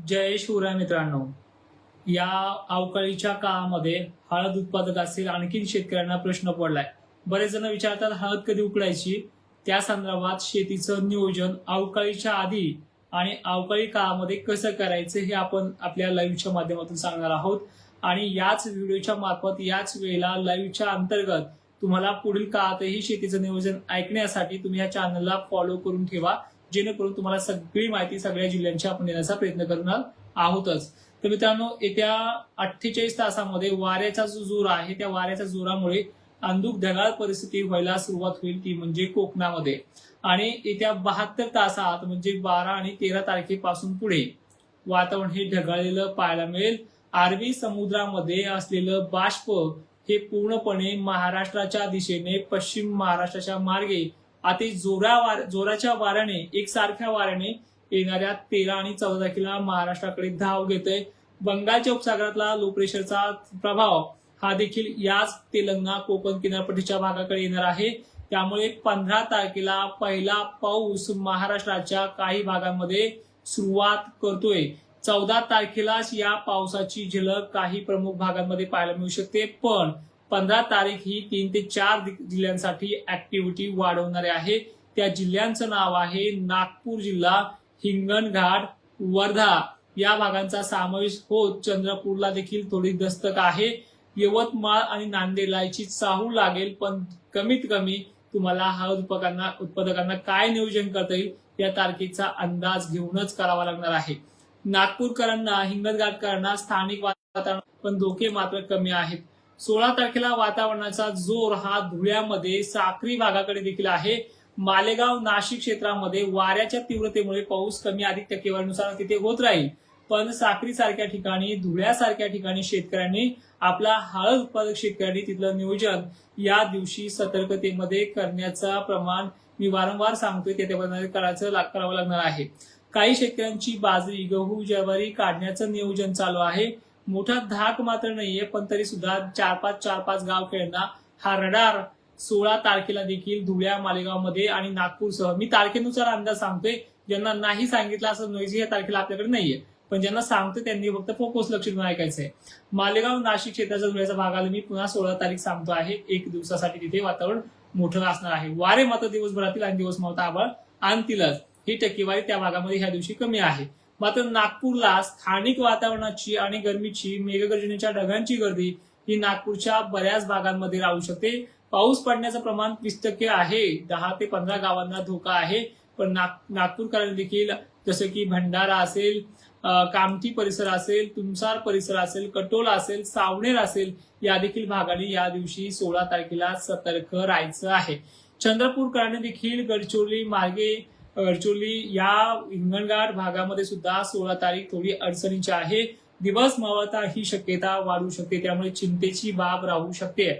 जय शिवराय मित्रांनो. या अवकाळीच्या काळामध्ये हळद उत्पादक असेल आणखी शेतकऱ्यांना प्रश्न पडलाय. बरेच जण विचारतात हळद कधी उकडायची. त्या संदर्भात शेतीचं नियोजन अवकाळीच्या आधी आणि अवकाळी काळामध्ये कसं करायचं हे आपण आपल्या लाईव्हच्या माध्यमातून सांगणार आहोत. आणि याच व्हिडिओच्या मार्फत याच वेळेला लाईव्हच्या अंतर्गत तुम्हाला पुढील काळातही शेतीचं नियोजन ऐकण्यासाठी तुम्ही या चॅनलला फॉलो करून ठेवा, जेणेकरून तुम्हाला सगळी माहिती सगळ्या जिल्ह्यांची आपण देण्याचा प्रयत्न करणार आहोतच. तर मित्रांनो, येत्या 48 तासामध्ये वाऱ्याचा जो जोर आहे त्या वाऱ्याच्या जोरामुळे अंधुक ढगाळ परिस्थिती व्हायला सुरुवात होईल, ती म्हणजे कोकणामध्ये. आणि येत्या 72 तासात म्हणजे 12 आणि 13 तारखेपासून पुढे वातावरण हे ढगाळलेलं पाहायला मिळेल. अरबी समुद्रामध्ये असलेलं बाष्प हे पूर्णपणे महाराष्ट्राच्या दिशेने पश्चिम महाराष्ट्राच्या मार्गे अति जोराच्या वाऱ्याने एकसारख्या वाऱ्याने येणाऱ्या 13 आणि 14 तारखेला महाराष्ट्राकडे धाव घेतोय. बंगालच्या उपसागरातला लो प्रेशरचा प्रभाव हा देखील याच तेलंगणा कोकण किनारपट्टीच्या भागाकडे येणार आहे. त्यामुळे 15 तारखेला पहिला पाऊस महाराष्ट्राच्या काही भागांमध्ये सुरुवात करतोय. 14 तारखेलाच या पावसाची झलक काही प्रमुख भागांमध्ये पाहायला मिळू शकते. पण 15 तारीख ही 3 ते 4 जिल्ह्यांसाठी ऍक्टिव्हिटी वाढवणारे आहे. त्या जिल्ह्यांचं नाव आहे नागपूर जिल्हा, हिंगणघाट, वर्धा या भागांचा समावेश होत चंद्रपूरला देखील थोडी दस्तक आहे. यवतमाळ आणि नांदेडला याची चाहूल लागेल. पण कमीत कमी तुम्हाला हळद उत्पादकांना काय नियोजन करता येईल या तारखेचा अंदाज घेऊनच करावा लागणार आहे. नागपूरकरांना, हिंगणघाटकरांना स्थानिक वातावरण पण धोके मात्र कमी आहेत. 16 तारखेला वातावरणाचा जोर हा धुळ्यामध्ये साक्री भागाकडे देखील आहे. मालेगाव, नाशिक क्षेत्रामध्ये वाऱ्याच्या तीव्रतेमुळे पाऊस कमी अधिक टक्केवारीनुसार तिथे होत राहील. पण साक्री सारख्या ठिकाणी, धुळ्यासारख्या ठिकाणी शेतकऱ्यांनी आपला हळद उत्पादक शेतकऱ्यांनी तिथलं नियोजन या दिवशी सतर्कतेमध्ये करण्याचं प्रमाण मी वारंवार सांगतोय त्याप्रमाणे करावं लागणार आहे. काही शेतकऱ्यांची बाजरी, गहू, ज्वारी काढण्याचं नियोजन चालू आहे. मोठा धाक मात्र नाहीये, पण तरी सुद्धा 4-5 गावखेड्यांना हा रडार 16 तारखेला देखील धुळ्या, मालेगावमध्ये आणि नागपूरसह, मी तारखेनुसार अंदाज सांगतोय. ज्यांना नाही सांगितलं असं नोईजी या तारखेला आपल्याकडे नाहीये, पण ज्यांना सांगतोय त्यांनी फक्त फोकस लक्ष देऊन ऐकायचंय. मालेगाव, नाशिक क्षेत्राच्या धुळ्याच्या भागाला मी पुन्हा 16 तारीख सांगतो आहे. एक दिवसासाठी तिथे वातावरण मोठं असणार आहे. वारे मात्र दिवसभरातील आणि दिवस मावता आभाळ आणतीलच. ही टक्केवारी त्या भागामध्ये ह्या दिवशी कमी आहे. मात्र नागपूरला स्थानिक वातावरणाची आणि गरमीची, मेघगर्जनेच्या ढगांची गर्दी ही नागपूरच्या बऱ्याच भागांमध्ये राहू शकते. पाऊस पडण्याचं प्रमाण 20% आहे. 10 ते 15 गावांना धोका आहे. पण नागपूरकरांनी देखील जसं की भंडारा असेल, कामठी परिसर असेल, तुमसार परिसर असेल, कटोल असेल, सावनेर असेल, या देखील भागाने या दिवशी 16 तारखेला सतर्क राहायचं आहे. चंद्रपूरकरांनी देखील गडचिरोली या हिंगणघाट भागामध्ये सुद्धा 16 तारीख थोडी अडचणीची आहे. दिवस मावळता ही शक्यता वाढू शकते, त्यामुळे चिंतेची बाब राहू शकते.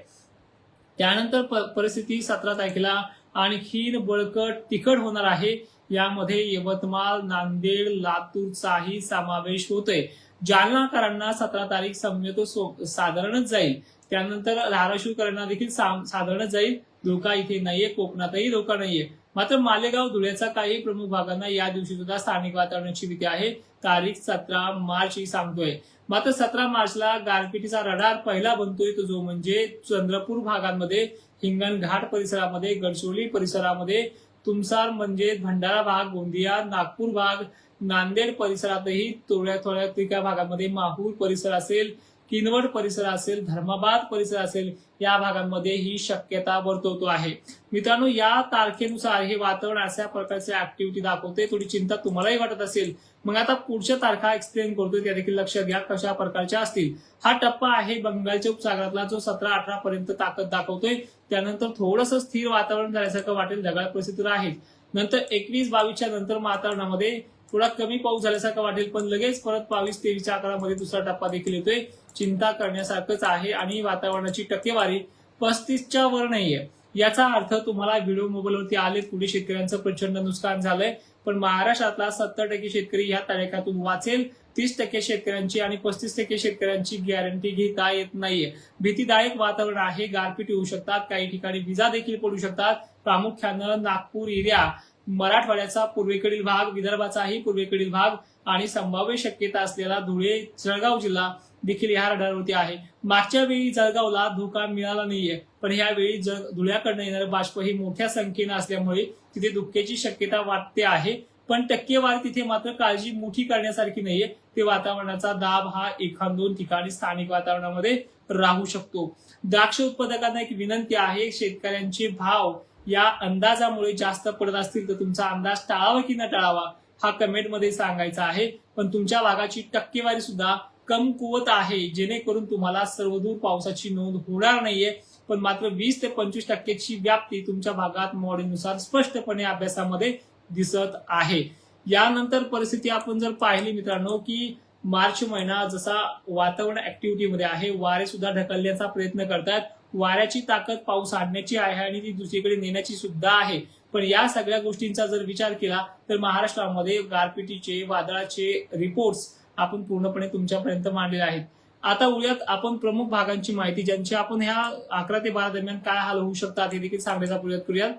त्यानंतर परिस्थिती 17 तारखेला आणखीन बळकट तिखट होणार आहे. यामध्ये यवतमाळ, नांदेड, लातूरचाही समावेश होतोय. जालनाकरांना 17 तारीख समजतो साधारणच जाईल. त्यानंतर धाराशिवकरांना देखील साधारणच जाईल. धोका इथे नाहीये, कोकणातही धोका नाहीये. मात्र मालेगाव, धुळ्याचा काही प्रमुख भागांना या दिवशी सुद्धा स्थानिक वातावरणाची भीती आहे. तारीख 17 मार्च ही सांगतोय. मात्र 17 मार्चला गारपिटीचा रडार पहिला बनतोय, तो जो म्हणजे चंद्रपूर भागांमध्ये, हिंगणघाट परिसरामध्ये, गडचिरोली परिसरामध्ये, तुमसार म्हणजे भंडारा भाग, गोंदिया, नागपूर भाग, नांदेड परिसरातही थोड्या भागांमध्ये माहूर परिसर असेल, किनवट परिसर असेल, धर्माबाद परिसर असेल, या भागांमध्ये ही शक्यता वर्तवतो आहे. मित्रांनो, या तारखेनुसार हे वातावरण अशा प्रकारचे ऍक्टिव्हिटी दाखवते. थोडी चिंता तुम्हालाही वाटत असेल. मग आता पुढच्या तारखा एक्सप्लेन करतोय, त्या देखील लक्षात घ्या कशा प्रकारच्या असतील. हा टप्पा आहे बंगालच्या उपसागरातला, जो 17-18 पर्यंत ताकद दाखवतोय. त्यानंतर थोडंसं स्थिर वातावरण झाल्यासारखं वाटेल, ढगाळ परिस्थिती आहे. नंतर 21-22च्या नंतर वातावरणामध्ये थोडा कमी पाऊस झाल्यासारखं वाटेल, पण लगेच परत 22-23च्या आकारामध्ये दुसरा टप्पा देखील येतोय. चिंता करण्यासारखंच आहे. आणि वातावरणाची टक्केवारी 35च्या वर नाहीये. याचा अर्थ तुम्हाला व्हिडिओ मोबाईलवरती आले, पुढे शेतकऱ्यांचं प्रचंड नुकसान झालंय. पण महाराष्ट्रातला 70% शेतकरी या तडाख्यातून वाचेल. 30% शेतकऱ्यांची आणि 35% शेतकऱ्यांची गॅरंटी घेता येत नाहीये. भीतीदायक वातावरण आहे. गारपीट होऊ शकतात, काही ठिकाणी विजा देखील पडू शकतात. प्रामुख्यानं नागपूर एरिया मराठवाड्याचा पूर्वेकडील भाग, विदर्भाचाही पूर्वेकडील भाग आणि संभाव्य शक्यता असलेला धुळे जळगाव जिल्हा देखील या रडारवरती आहे. मागच्या वेळी जळगावला धोका मिळाला नाहीये, पण यावेळी धुळ्याकडनं येणारं बाष्प ही मोठ्या संख्येनं असल्यामुळे तिथे धोक्याची शक्यता वाटते आहे. पण टक्केवारी तिथे मात्र काळजी मोठी करण्यासारखी नाहीये. ते वातावरणाचा दाब हा 1-2 ठिकाणी स्थानिक वातावरणामध्ये राहू शकतो. द्राक्ष उत्पादकांना एक विनंती आहे, शेतकऱ्यांचे भाव या अंदाजामुळे जास्त पडत असतील तर तुमचा अंदाज टाळावा की न टाळावा हा कमेंटमध्ये सांगायचा आहे. पण तुमच्या भागाची टक्केवारी सुद्धा कमकुवत आहे, जेणेकरून तुम्हाला सर्वदूर पावसाची नोंद होणार नाहीये. पण मात्र 20 ते 25% व्याप्ती तुमच्या भागात मॉडेलनुसार स्पष्टपणे अभ्यासामध्ये दिसत आहे. यानंतर परिस्थिती आपण जर पाहिली मित्रांनो, की मार्च महिना जसा वातावरण ऍक्टिव्हिटीमध्ये आहे, वारे सुद्धा ढकलण्याचा प्रयत्न करतात. वाऱ्याची ताकद पाऊस आणण्याची आहे आणि ती दुसरीकडे नेण्याची सुद्धा आहे. पण या सगळ्या गोष्टींचा जर विचार केला तर महाराष्ट्रामध्ये गारपिटीचे, वादळाचे रिपोर्ट्स आपण पूर्णपणे तुमच्यापर्यंत मांडलेले आहेत. आता उद्यात आपण प्रमुख भागांची माहिती, ज्यांची आपण ह्या 11 ते 12 दरम्यान काय हाल होऊ शकतात हे देखील सांगण्याचा प्रयत्न करूयात.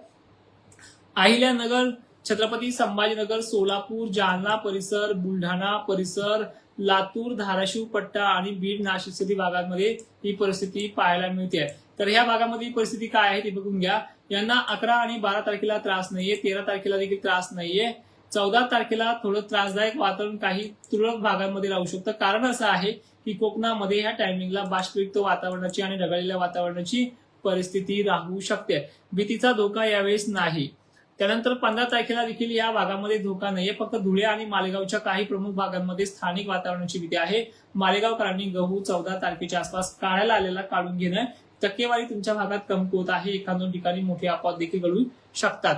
अहिल्यानगर, छत्रपती संभाजीनगर, सोलापूर, जालना परिसर, बुलढाणा परिसर, लातूर, धाराशिव पट्टा आणि बीड, नाशिक भागांमध्ये ही परिस्थिती पाहायला मिळते. तर ह्या भागामध्ये परिस्थिती काय आहे ते बघून घ्या. यांना 11 आणि 12 तारखेला त्रास नाहीये, 13 तारखेला देखील त्रास नाहीये. 14 तारखेला थोडं त्रासदायक वातावरण काही तुरळक भागांमध्ये राहू शकतं. कारण असं आहे की कोकणामध्ये ह्या टायमिंगला बाष्पयुक्त वातावरणाची आणि ढगाळलेल्या वातावरणाची परिस्थिती राहू शकते. भीतीचा धोका यावेळेस नाही. त्यानंतर 15 तारखेला देखील या भागामध्ये धोका नाहीये, फक्त धुळे आणि मालेगावच्या काही प्रमुख भागांमध्ये स्थानिक वातावरणाची भीती आहे. मालेगावकरांनी गहू 14 तारखेच्या आसपास काढायला आलेला काढून घेणं. टक्केवारी तुमच्या भागात कमकुवत आहे, 1-2 ठिकाणी मोठे अपवाद देखील घडू शकतात.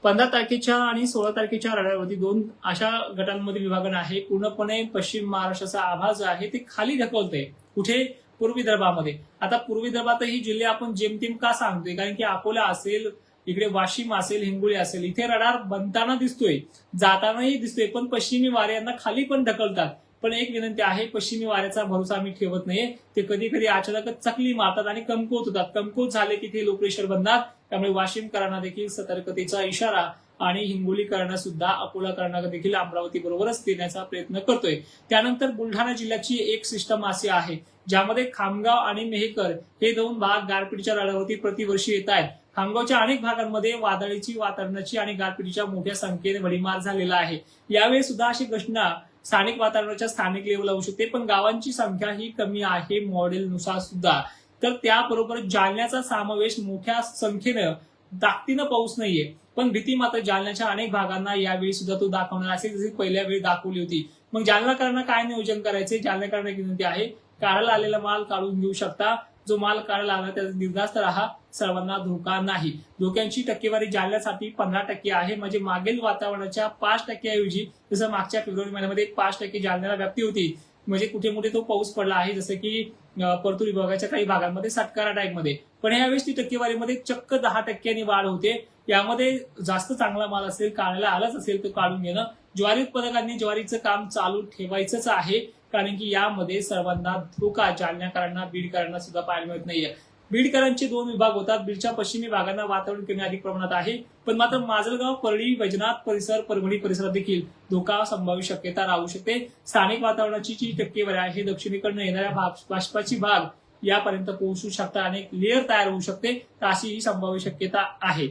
15 तारखेच्या आणि 16 तारखेच्या रडारवरती 2 अशा गटांमध्ये विभागण आहे. पूर्णपणे पश्चिम महाराष्ट्राचा आभार जो आहे ते खाली ढकलतोय. कुठे? पूर्व विदर्भामध्ये. आता पूर्व विदर्भातही जिल्हे आपण जेमतेम का सांगतोय, कारण की अकोला असेल, इकडे वाशिम असेल, हिंगोली असेल, इथे रडार बनताना दिसतोय, जातानाही दिसतोय, पण पश्चिमी वारे यांना खाली पण ढकलतात. पण एक विनंती आहे, पश्चिमी वाऱ्याचा भरोसा आम्ही ठेवत नाहीये. ते कधी कधी अचानकच चकली मारतात आणि कमकुवत होतात. कमकुवत झाले की ते लो प्रेशर बनतात. त्यामुळे वाशिमकरांना देखील सतर्कतेचा इशारा आणि हिंगोलीकरांना सुद्धा, अकोलाकरांना देखील अमरावती बरोबरच देण्याचा प्रयत्न करतोय. त्यानंतर बुलढाणा जिल्ह्याची एक सिस्टम अशी आहे ज्यामध्ये खामगाव आणि मेहकर हे 2 भाग गारपिटीच्या रडावरती प्रतिवर्षी येत आहेत. खामगावच्या अनेक भागांमध्ये वादळीची, वातावरणाची आणि गारपिटीच्या मोठ्या संख्येने भडीमार झालेला आहे. यावेळी सुद्धा अशी घटना स्थानिक वातावरणाच्या स्थानिक लेवलला होऊ शकते, पण गावांची संख्या ही कमी आहे मॉडेलनुसार सुद्धा. तर त्याबरोबर जालन्याचा समावेश, मोठ्या संख्येनं ताकदीनं पाऊस नाहीये, पण भीती मात्र जालन्याच्या अनेक भागांना यावेळी सुद्धा तो दाखवणार असेल, जशी पहिल्या वेळी दाखवली होती. मग जालनाकरांना काय नियोजन करायचे? जालनाकरांना एक विनंती आहे, काढायला आलेला माल काढून घेऊ शकता. जो माल काढायला आला त्याचा निर्धास्त राहा, सर्वांना धोका नाही. धोक्यांची टक्केवारी जालन्यासाठी 15% आहे. म्हणजे मागील वातावरणाच्या 5% ऐवजी, जसं मागच्या फेब्रुवारी महिन्यामध्ये 5% जालन्याला व्याप्ती होती, म्हणजे कुठे कुठे तो पाऊस पडला आहे, जसं की परतूर विभागाच्या काही भागांमध्ये सटकारा टाईपमध्ये. पण यावेळेस ती टक्केवारीमध्ये चक्क 10% वाढ होते. यामध्ये जास्त चांगला माल असेल, काढायला आलाच असेल तर काढून घेणं. ज्वारी उत्पादकांनी ज्वारीचं काम चालू ठेवायचंच आहे, कारण की यामध्ये सर्वांना धोका जालन्याकरांना, बीडकरांना सुद्धा पाहायला मिळत नाहीये. बीडकरांचे 2 विभाग होतात. बीडच्या पश्चिमी भागांना वातावरण कमी अधिक प्रमाणात आहे, पण मात्र माजलगाव, परळी, वैजनाथ परिसर, परभणी परिसरात देखील धोका संभाव्य शक्यता राहू शकते. स्थानिक वातावरणाची जी टक्केवारी आहे, दक्षिणेकडनं येणाऱ्या बाष्पाची भाग यापर्यंत पोहोचू शकतात आणि लेअर तयार होऊ शकते, तर अशी ही संभाव्य शक्यता आहे.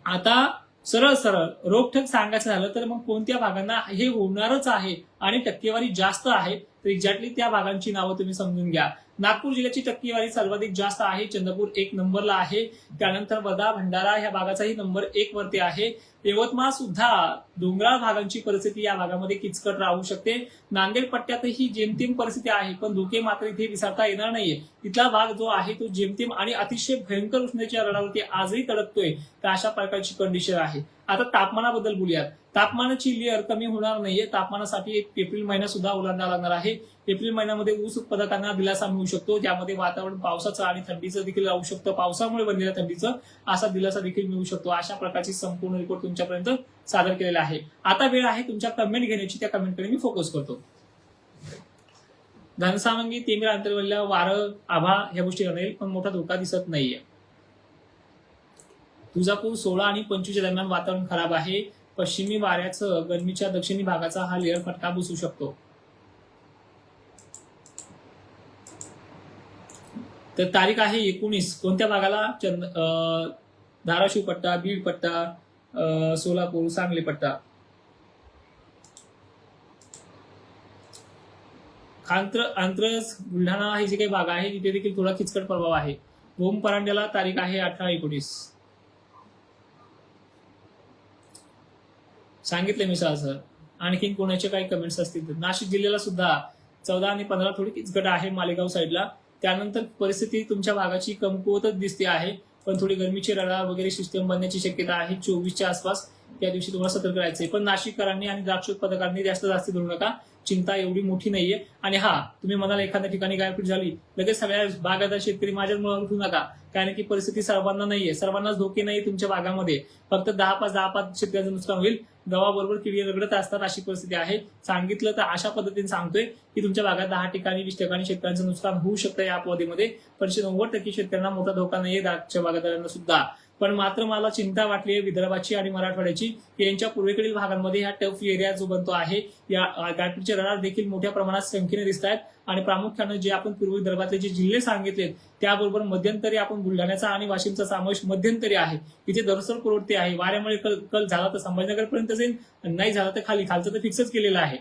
आता सरळ सरळ रोखठोक सांगायचं झालं तर मग कोणत्या भागांना हे होणारच आहे आणि टक्केवारी जास्त आहे, तर एक्झॅक्टली त्या भागांची नावं तुम्ही समजून घ्या. नागपूर जिल्ह्याची टक्केवारी सर्वाधिक जास्त आहे, चंद्रपूर 1 नंबरला आहे. त्यानंतर वर्धा, भंडारा ह्या भागाचाही नंबर 1 वरती आहे. यवतमाळ सुद्धा, डोंगराळ भागांची परिस्थिती या भागामध्ये किचकट राहू शकते. नांदेड पट्ट्यातही जेमतेम परिस्थिती आहे, पण धोके मात्र इथे विसरता येणार नाहीये. तिथला भाग जो आहे तो जेमतेम आणि अतिशय भयंकर उष्णतेच्या रडावरती आजही तडकतोय, तर अशा प्रकारची कंडिशन आहे. आता तापमानाबद्दल बोलूयात. तापमानाची लेअर कमी होणार नाहीये. तापमानासाठी एक एप्रिल महिना सुद्धा ओलांडावा लागणार आहे. एप्रिल महिन्यामध्ये ऊस उत्पादकांना दिलासा मिळू शकतो, ज्यामध्ये वातावरण पावसाचं आणि थंडीचं देखील राहू शकतं. पावसामुळे बनलेल्या थंडीचं असा दिलासा देखील मिळू शकतो. अशा प्रकारची संपूर्ण रिपोर्ट तुमच्यापर्यंत सादर केलेला आहे. आता वेळ आहे तुमच्या कमेंट घेण्याची. त्या कमेंटकडे मी फोकस करतो. घनसावंगी, तिमिर, अंतर्वल्य, वारं, आभा ह्या गोष्टी राहील, पण मोठा धोका दिसत नाहीये. तुळजापूर 16 आणि 25 दरम्यान वातावरण खराब आहे. पश्चिमी वाऱ्यासह गरमीच्या दक्षिणी भागाचा हा लेअर फटका बसू शकतो. तर तारीख आहे 19. कोणत्या भागाला? धाराशिव पट्टा, बीड पट्टा, सोलापूर, सांगली पट्टा. आंत्रज, बुलढाणा हे जे काही भाग आहे तिथे देखील थोडा किचकट प्रभाव आहे. ओम परांड्याला तारीख आहे 18-19. सांगितले मी सर. आणखी कोणाचे काही कमेंट्स असतील तर. नाशिक जिल्ह्याला सुद्धा 14 आणि 15 थोडी किचकट आहे मालेगाव साईडला. त्यानंतर परिस्थिती तुमच्या भागाची कमकुवतच दिसते आहे, पण थोडी गरमीची रडार वगैरे सिस्टम बनण्याची शक्यता आहे 24च्या आसपास. त्या दिवशी तुम्हाला सतर्क राहायचंय. पण नाशिककरांनी आणि द्राक्ष उत्पादकांनी जास्त धरू नका. चिंता एवढी मोठी नाहीये. आणि हा, तुम्ही म्हणाल एखाद्या ठिकाणी गारपीट झाली, लगेच सगळ्या बागायतदार शेतकरी माझ्याच मुळे उठू नका. कारण की परिस्थिती सर्वांना नाहीये, सर्वांनाच धोके नाही तुमच्या भागामध्ये. फक्त 10-5 शेतकऱ्यांचं नुकसान होईल. गव्हाबरोबर किडी रगडत असतात अशी परिस्थिती आहे. सांगितलं तर अशा पद्धतीने सांगतोय की तुमच्या भागात 10 ठिकाणी 20 ठिकाणी शेतकऱ्यांचं नुकसान होऊ शकतं या अवधीमध्ये. पण 90% शेतकऱ्यांना मोठा धोका नाहीये, द्राक्ष बागायतदारांना सुद्धा. पण मात्र मला चिंता वाटली आहे विदर्भाची आणि मराठवाड्याची, की यांच्या पूर्वेकडील भागांमध्ये हा टफ एरिया जो बनतो आहे, या गारपीटचे रडार देखील मोठ्या प्रमाणात संख्येने दिसत आहेत. आणि प्रामुख्यानं जे आपण पूर्व विदर्भातले जे जिल्हे सांगितलेत त्याबरोबर मध्यंतरी आपण बुलढाण्याचा आणि वाशिमचा समावेश मध्यंतरी आहे. इथे दरसर प्रवृत्ती आहे. वाऱ्यामुळे कल झाला तर संभाजीनगरपर्यंत जाईल, नाही झाला तर खालचं तर फिक्सच केलेलं आहे.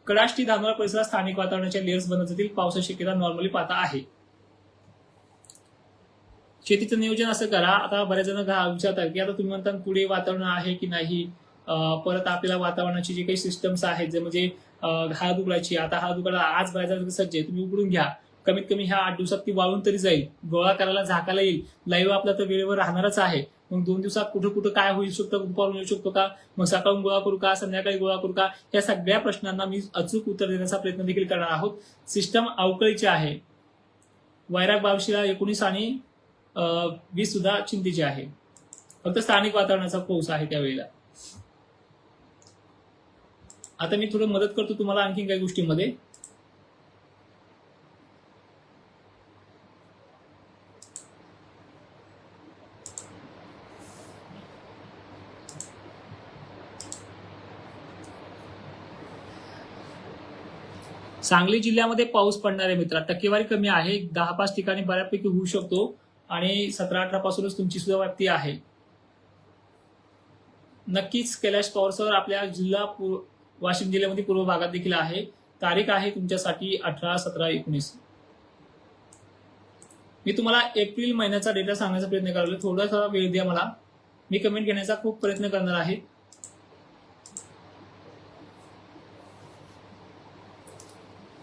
कडाष्टी, धानोरा परिसरात स्थानिक वातावरणाच्या लेयर्स बनत जातील. पावसाची शक्यता नॉर्मली पाहता आहे. शेतीचं नियोजन असं करा. आता बऱ्याच जण विचारतात की आता तुम्ही म्हणता पुढे वातावरण आहे की नाही. परत आपल्याला वातावरणाची जी काही सिस्टम्स आहेत, जे म्हणजे हळद उघडायची, आता हळद उघडायला आज बाजारात सज्ज आहे, तुम्ही उघडून घ्या. कमीत कमी ह्या 8 दिवसात ती वाळून तरी जाईल, गोळा करायला झाकायला येईल. लाईव्ह आपला तर वेळेवर राहणारच आहे. मग 2 दिवसात कुठं काय होऊ शकतं, दुपारून येऊ शकतो का, मग सकाळून गोळा करू का, संध्याकाळी गोळा करू का, या सगळ्या प्रश्नांना मी अचूक उत्तर देण्याचा प्रयत्न देखील करणार आहोत. सिस्टम अवकळीची आहे. वैराग 22ला 19 आणि 20 सुद्धा चिंतेची आहे. फक्त स्थानिक वातावरणाचा पाऊस आहे त्यावेळेला. आता मी थोडं मदत करतो तुम्हाला आणखी काही गोष्टींमध्ये. सांगली जिल्ह्यामध्ये पाऊस पडणार आहे मित्रा. टक्केवारी कमी आहे. 10-5 ठिकाणी बऱ्यापैकी होऊ शकतो. आणि 17-18 पासूनच तुमची सुद्धा व्याप्ती आहे. नक्कीच कैलाश पवार आपल्या वाशिम जिल्ह्यामध्ये पूर्व भागात देखील आहे. तारीख आहे तुमच्यासाठी 18, 17, 19. मी तुम्हाला एप्रिल महिन्याचा डेटा सांगण्याचा प्रयत्न करायला थोडा वेळ द्या मला. मी कमेंट घेण्याचा खूप प्रयत्न करणार आहे.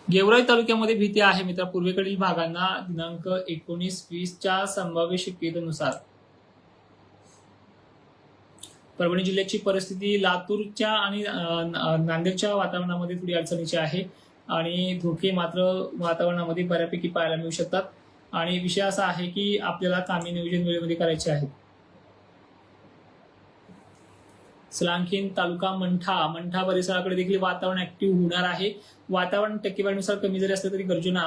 गेवराई तालुक्यामध्ये भीती आहे मित्र. पूर्वेकडील भागांना दिनांक 19-20च्या संभाव्य शक्यतेनुसार. परभणी जिल्ह्याची परिस्थिती लातूरच्या आणि नांदेडच्या वातावरणामध्ये थोडी अडचणीची आहे. आणि धोके मात्र वातावरणामध्ये बऱ्यापैकी पाहायला मिळू शकतात. आणि विषय असा आहे की आपल्याला कामे नियोजन वेळेमध्ये करायचे आहेत. सलांखीन तालुका मंठा परिसराकडे देखील वातावरण ऍक्टिव्ह होणार आहे. वातावरण टक्केवारीनुसार कमी जरी असलं तरी गर्जना,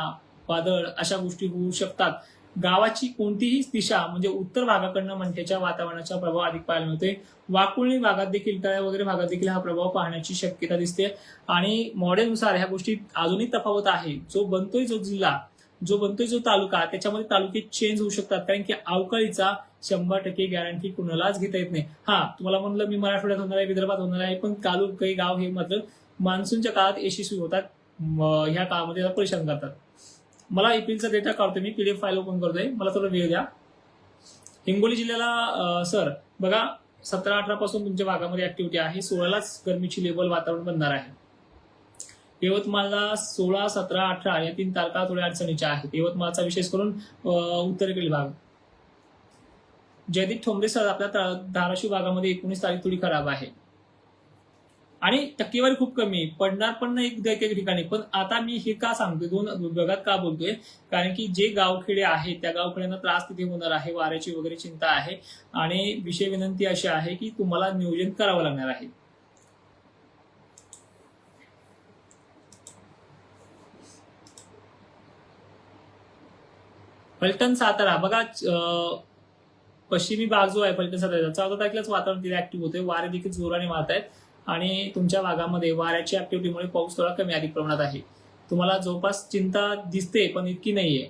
वादळ अशा गोष्टी होऊ शकतात. गावाची कोणतीही दिशा म्हणजे उत्तर भागाकडनं मंठ्याच्या वातावरणाचा प्रभाव अधिक पाहायला मिळतोय. वाकुळणी भागात देखील, तळ्या वगैरे भागात देखील हा प्रभाव पाहण्याची शक्यता दिसते. आणि मॉडेलनुसार ह्या गोष्टी अजूनही तफावत आहे. जो बनतोय जो तालुका, त्याच्यामध्ये तालुके चेंज होऊ शकतात. कारण की अवकाळीचा 100% गॅरंटी कुणालाच घेता येत नाही. तुम्हाला म्हणलं मी मराठवाड्यात होणार आहे, विदर्भात होणार आहे, पण काही गाव हे मात्र मान्सूनच्या काळात यशस्वी होतात. ह्या काळामध्ये परेशान करतात. मला एप्रिलचा डेटा काढतोय मी, पीडीएफ फाईल ओपन करतोय, मला थोडा वेळ द्या. हिंगोली जिल्ह्याला सर बघा 17-18 पासून तुमच्या भागामध्ये ऍक्टिव्हिटी आहे. 16लाच गरमीची लेवल वातावरण बनणार आहे. यवतमाळला 16, 17, 18 या 3 तारखा थोड्या अडचणीच्या आहेत. यवतमाळचा विशेष करून उत्तरेकडील भाग. जयदीप ठोंबरे सर आपल्या धाराशिव भागामध्ये 19 तारीख थोडी खराब आहे. आणि टक्केवारी खूप कमी, पडणार पण नाही एक ठिकाणी. पण आता मी हे का सांगतोय, 2 विभागात का बोलतोय, कारण की जे गावखेडे आहेत त्या गावखेड्यांना त्रास तिथे होणार आहे. वाऱ्याची वगैरे चिंता आहे. आणि विषय विनंती अशी आहे की तुम्हाला नियोजन करावं लागणार आहे. फलटण सातारा बघा पश्चिमी भाग जो आहे पलीकडे 14 तारखेलाच वातावरण तिथे ऍक्टिव्ह होते, वारे देखील जोराने वाहत आहेत आणि तुमच्या भागामध्ये वाऱ्याच्या ऍक्टिव्हिटीमुळे पाऊस थोडा कमी अधिक प्रमाणात आहे. तुम्हाला जवळपास चिंता दिसते पण इतकी नाहीये.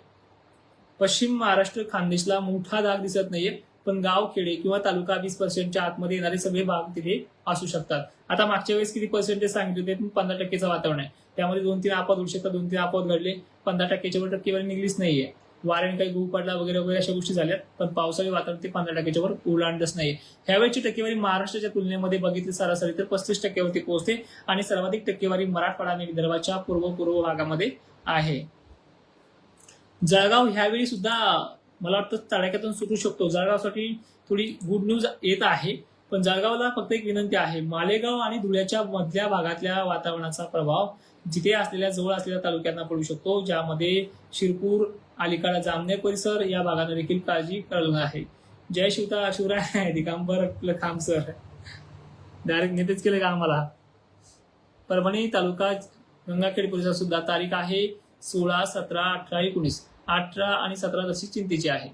पश्चिम महाराष्ट्र खानदेशला मोठा दाग दिसत नाहीये, पण गाव खेडे किंवा तालुका 20% आतमध्ये येणारे सगळे भाग तिथे असू शकतात. आता मागच्या वेळेस किती पर्सेंटेज सांगितले होते? 15%चं वातावरण आहे, त्यामध्ये 2-3 अपवाद होऊ शकतात, 2-3 अपवाद घडले, 15%च्या वर टक्केवारी निघलीच नाहीये. वाऱ्याने काही गहू पडला वगैरे वगैरे अशा गोष्टी झाल्यात, पण पावसाळी वातावरण ते 15%च्या वर ओलांडच नाहीये. ह्यावेळची टक्केवारी महाराष्ट्राच्या तुलनेमध्ये बघितली सरासरी तर 35%वरती पोहोचते आणि सर्वाधिक टक्केवारी मराठवाडा आणि विदर्भाच्या पूर्व भागामध्ये आहे. जळगाव ह्यावेळी सुद्धा मला वाटतं तडाख्यातून सुटू शकतो. जळगावसाठी थोडी गुड न्यूज येत आहे, पण जळगावला फक्त एक विनंती आहे, मालेगाव आणि धुळ्याच्या मधल्या भागातल्या वातावरणाचा प्रभाव जिथे असलेल्या जवळ असलेल्या तालुक्यांना पडू शकतो, ज्यामध्ये शिरपूर, अलीकडा, जामनेर परिसर या भागांना देखील काळजी करायला आहे. जय शिवराय दिगंबर खाम सर डायरेक्ट नेतेच केले का आम्हाला. परभणी तालुका गंगाखेड परिसर सुद्धा तारीख आहे 16, 17, 18, 19, 18 आणि 17 तशी चिंतेची आहे.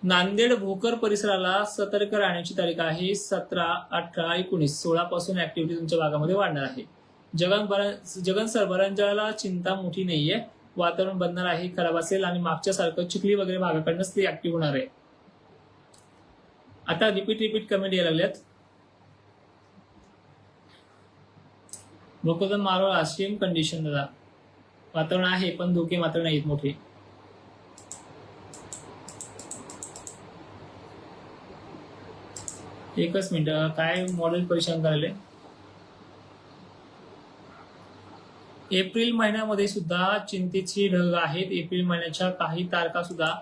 नांदेड भोकर परिसराला सतर्क राहण्याची तारीख आहे 17, 18, 19, 16 पासून ऍक्टिव्हिटी तुमच्या भागामध्ये वाढणार आहे. जगन सरबरांजाला चिंता मोठी नाहीये, वातावरण बनणार आहे, खराब असेल आणि मागच्या सारखं चिखली वगैरे भागाकडनंच ते ऍक्टिव्ह होणार आहे. आता रिपीट कमेंट यायला लागल्यात. भोकरदन मारोळा सेम कंडिशन दादा, वातावरण आहे पण धोके मात्र नाहीत मोठे. एकच मिनिट, काय मॉडेल परेशान करायले. एप्रिल महिन्यामध्ये सुद्धा चिंतेची ढग आहेत. एप्रिल महिन्याच्या काही तारखा सुद्धा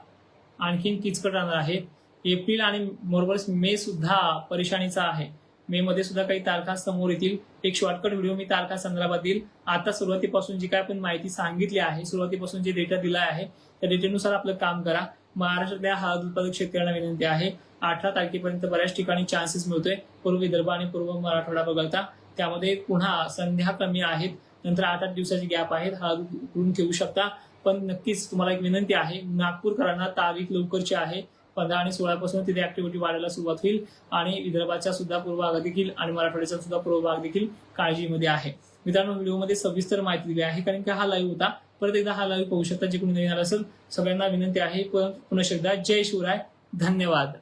आणखीन किचकट राहणार आहेत. एप्रिल आणि बरोबरच मे सुद्धा परेशानीचा आहे. मे मध्ये सुद्धा काही तारखा समोर येतील. एक शॉर्टकट व्हिडिओ मी तारखा संदर्भात देईल. आता सुरुवातीपासून जी काय आपण माहिती सांगितली आहे, सुरुवातीपासून जे डेटा दिला आहे त्या डेटेनुसार आपलं काम करा. महाराष्ट्रातल्या हळद उत्पादक शेतकऱ्यांना विनंती आहे, 18 तारखेपर्यंत बऱ्याच ठिकाणी चान्सेस मिळतोय पूर्व विदर्भ आणि पूर्व मराठवाडा वगळता. त्यामध्ये पुन्हा संध्या कमी आहेत, नंतर 8-8 दिवसाची गॅप आहेत, हळद उकळून ठेवू शकता. पण नक्कीच तुम्हाला एक विनंती आहे, नागपूरकरांना तारीख लवकरची आहे. 15 आणि 16 पासून तिथे ऍक्टिव्हिटी वाढायला सुरुवात होईल आणि विदर्भाच्या सुद्धा पूर्व भाग देखील आणि मराठवाड्याचा सुद्धा पूर्व भाग देखील काळजीमध्ये आहे. मित्रांनो, व्हिडिओमध्ये सविस्तर माहिती दिली आहे, कारण की हा लाईव्ह होता. परत एकदा हा लाईव्ह पाहू शकता जे कोणी नवीन आला असेल. सगळ्यांना विनंती आहे, पुन्हा एकदा जय शिवराय, धन्यवाद.